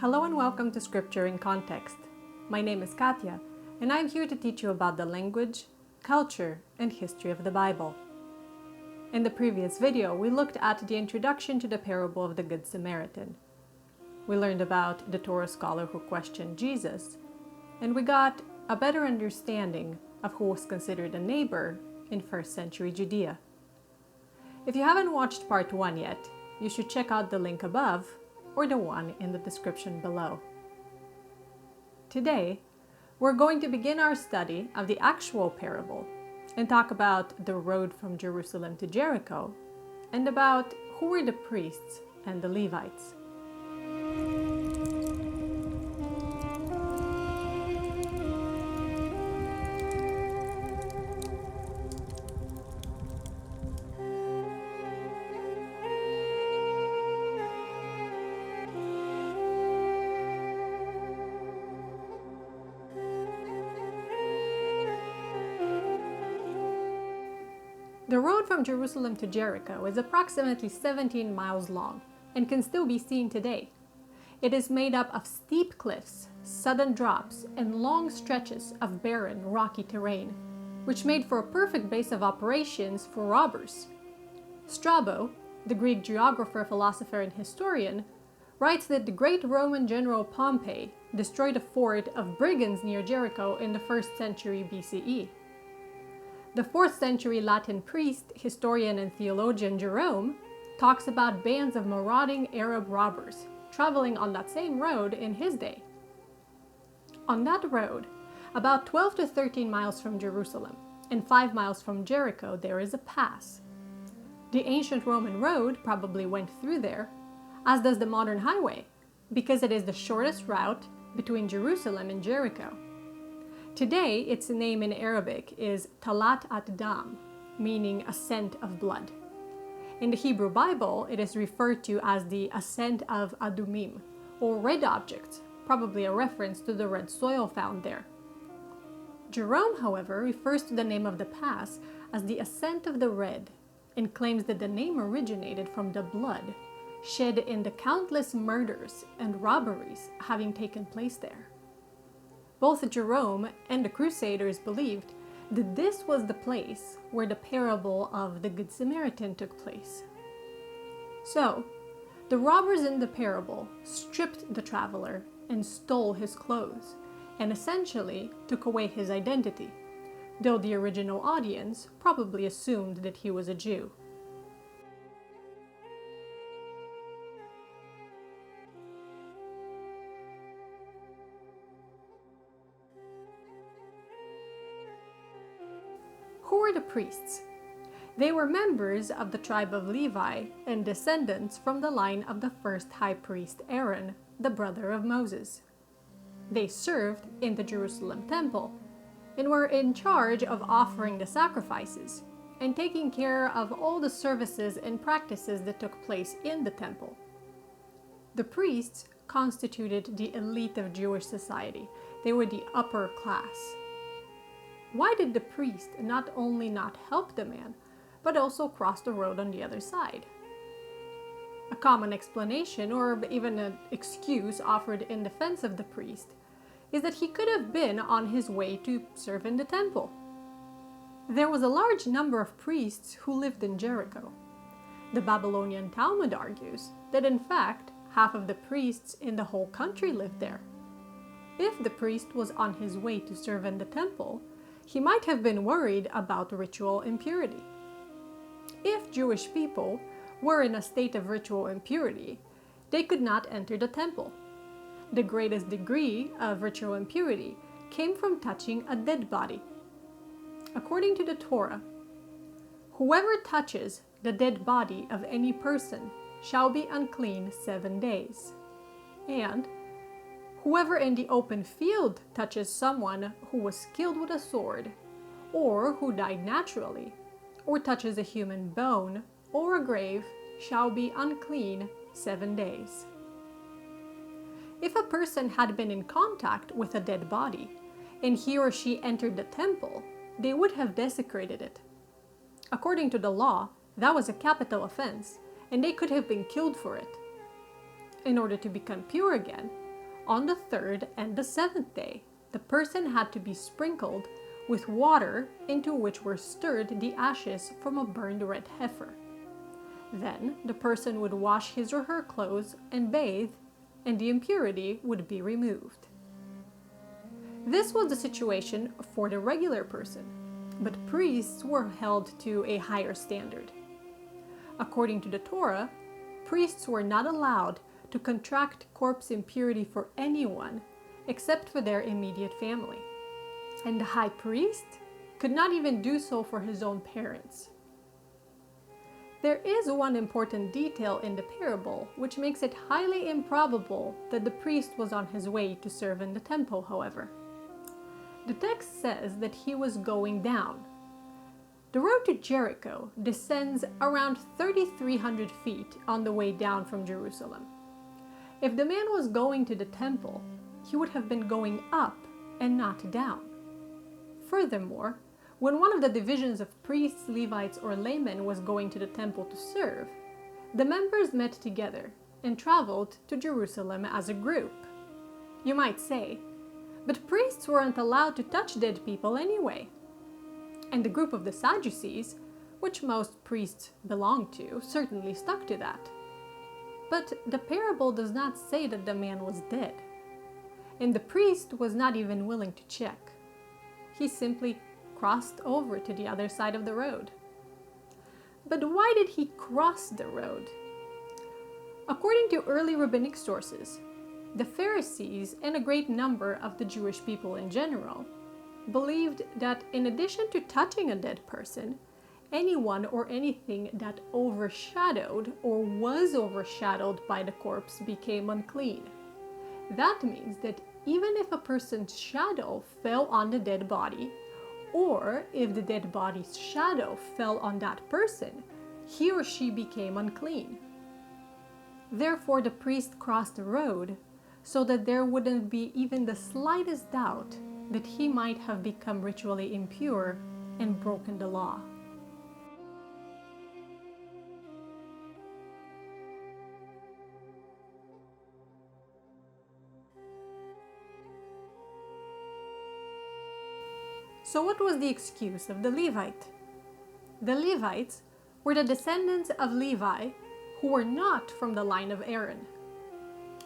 Hello and welcome to Scripture in Context. My name is Katya, and I'm here to teach you about the language, culture, and history of the Bible. In the previous video, we looked at the introduction to the parable of the Good Samaritan. We learned about the Torah scholar who questioned Jesus, and we got a better understanding of who was considered a neighbor in first century Judea. If you haven't watched part 1 yet, you should check out the link above or the one in the description below. Today, we're going to begin our study of the actual parable and talk about the road from Jerusalem to Jericho and about who were the priests and the Levites. The road from Jerusalem to Jericho is approximately 17 miles long and can still be seen today. It is made up of steep cliffs, sudden drops, and long stretches of barren, rocky terrain, which made for a perfect base of operations for robbers. Strabo, the Greek geographer, philosopher, and historian, writes that the great Roman general Pompey destroyed a fort of brigands near Jericho in the 1st century BCE. The 4th century Latin priest, historian, and theologian Jerome talks about bands of marauding Arab robbers traveling on that same road in his day. On that road, about 12 to 13 miles from Jerusalem and 5 miles from Jericho, there is a pass. The ancient Roman road probably went through there, as does the modern highway, because it is the shortest route between Jerusalem and Jericho. Today, its name in Arabic is Talat ad-Dam, meaning ascent of blood. In the Hebrew Bible, it is referred to as the ascent of Adumim, or red objects, probably a reference to the red soil found there. Jerome, however, refers to the name of the pass as the ascent of the red, and claims that the name originated from the blood shed in the countless murders and robberies having taken place there. Both Jerome and the Crusaders believed that this was the place where the parable of the Good Samaritan took place. So, the robbers in the parable stripped the traveler and stole his clothes, and essentially took away his identity, though the original audience probably assumed that he was a Jew. Who were the priests? They were members of the tribe of Levi and descendants from the line of the first high priest Aaron, the brother of Moses. They served in the Jerusalem temple and were in charge of offering the sacrifices and taking care of all the services and practices that took place in the temple. The priests constituted the elite of Jewish society. They were the upper class. Why did the priest not only not help the man, but also cross the road on the other side? A common explanation, or even an excuse offered in defense of the priest, is that he could have been on his way to serve in the temple. There was a large number of priests who lived in Jericho. The Babylonian Talmud argues that in fact, half of the priests in the whole country lived there. If the priest was on his way to serve in the temple, he might have been worried about ritual impurity. If Jewish people were in a state of ritual impurity, they could not enter the temple. The greatest degree of ritual impurity came from touching a dead body. According to the Torah, whoever touches the dead body of any person shall be unclean 7 days. And whoever in the open field touches someone who was killed with a sword, or who died naturally, or touches a human bone or a grave, shall be unclean 7 days. If a person had been in contact with a dead body, and he or she entered the temple, they would have desecrated it. According to the law, that was a capital offense, and they could have been killed for it. In order to become pure again, on the third and the seventh day, the person had to be sprinkled with water into which were stirred the ashes from a burned red heifer. Then the person would wash his or her clothes and bathe, and the impurity would be removed. This was the situation for the regular person, but priests were held to a higher standard. According to the Torah, priests were not allowed to contract corpse impurity for anyone except for their immediate family, and the high priest could not even do so for his own parents. There is one important detail in the parable which makes it highly improbable that the priest was on his way to serve in the temple, however. The text says that he was going down. The road to Jericho descends around 3,300 feet on the way down from Jerusalem. If the man was going to the temple, he would have been going up and not down. Furthermore, when one of the divisions of priests, Levites, or laymen was going to the temple to serve, the members met together and traveled to Jerusalem as a group. You might say, but priests weren't allowed to touch dead people anyway. And the group of the Sadducees, which most priests belonged to, certainly stuck to that. But the parable does not say that the man was dead. And the priest was not even willing to check. He simply crossed over to the other side of the road. But why did he cross the road? According to early rabbinic sources, the Pharisees and a great number of the Jewish people in general believed that in addition to touching a dead person, anyone or anything that overshadowed or was overshadowed by the corpse became unclean. That means that even if a person's shadow fell on the dead body, or if the dead body's shadow fell on that person, he or she became unclean. Therefore, the priest crossed the road so that there wouldn't be even the slightest doubt that he might have become ritually impure and broken the law. So what was the excuse of the Levite? The Levites were the descendants of Levi who were not from the line of Aaron.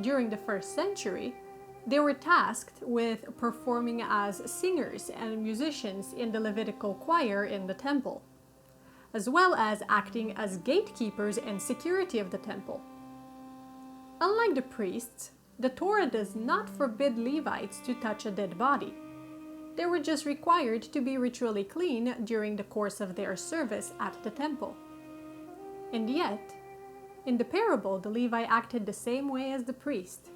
During the first century, they were tasked with performing as singers and musicians in the Levitical choir in the temple, as well as acting as gatekeepers and security of the temple. Unlike the priests, the Torah does not forbid Levites to touch a dead body. They were just required to be ritually clean during the course of their service at the temple. And yet, in the parable, the Levi acted the same way as the priest.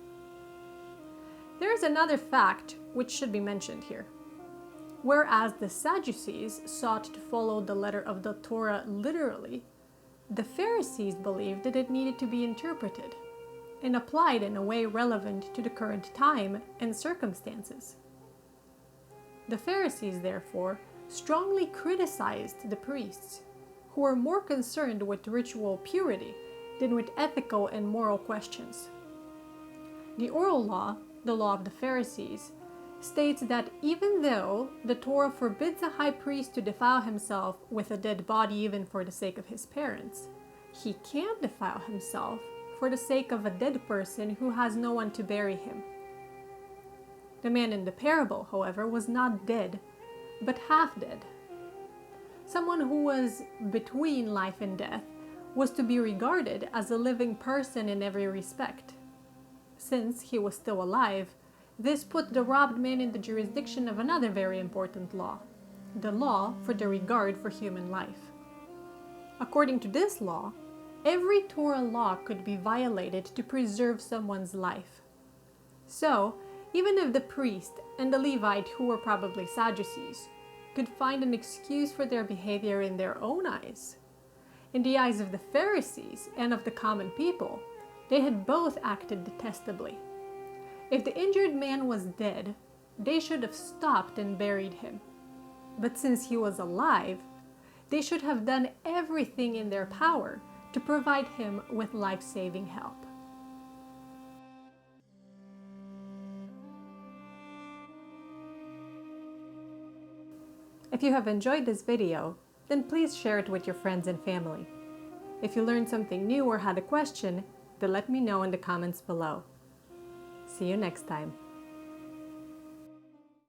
There is another fact which should be mentioned here. Whereas the Sadducees sought to follow the letter of the Torah literally, the Pharisees believed that it needed to be interpreted and applied in a way relevant to the current time and circumstances. The Pharisees, therefore, strongly criticized the priests, who were more concerned with ritual purity than with ethical and moral questions. The oral law, the law of the Pharisees, states that even though the Torah forbids a high priest to defile himself with a dead body even for the sake of his parents, he can defile himself for the sake of a dead person who has no one to bury him. The man in the parable, however, was not dead, but half dead. Someone who was between life and death was to be regarded as a living person in every respect. Since he was still alive, this put the robbed man in the jurisdiction of another very important law, the law for the regard for human life. According to this law, every Torah law could be violated to preserve someone's life. So, even if the priest and the Levite, who were probably Sadducees, could find an excuse for their behavior in their own eyes, in the eyes of the Pharisees and of the common people, they had both acted detestably. If the injured man was dead, they should have stopped and buried him. But since he was alive, they should have done everything in their power to provide him with life-saving help. If you have enjoyed this video, then please share it with your friends and family. If you learned something new or had a question, then let me know in the comments below. See you next time.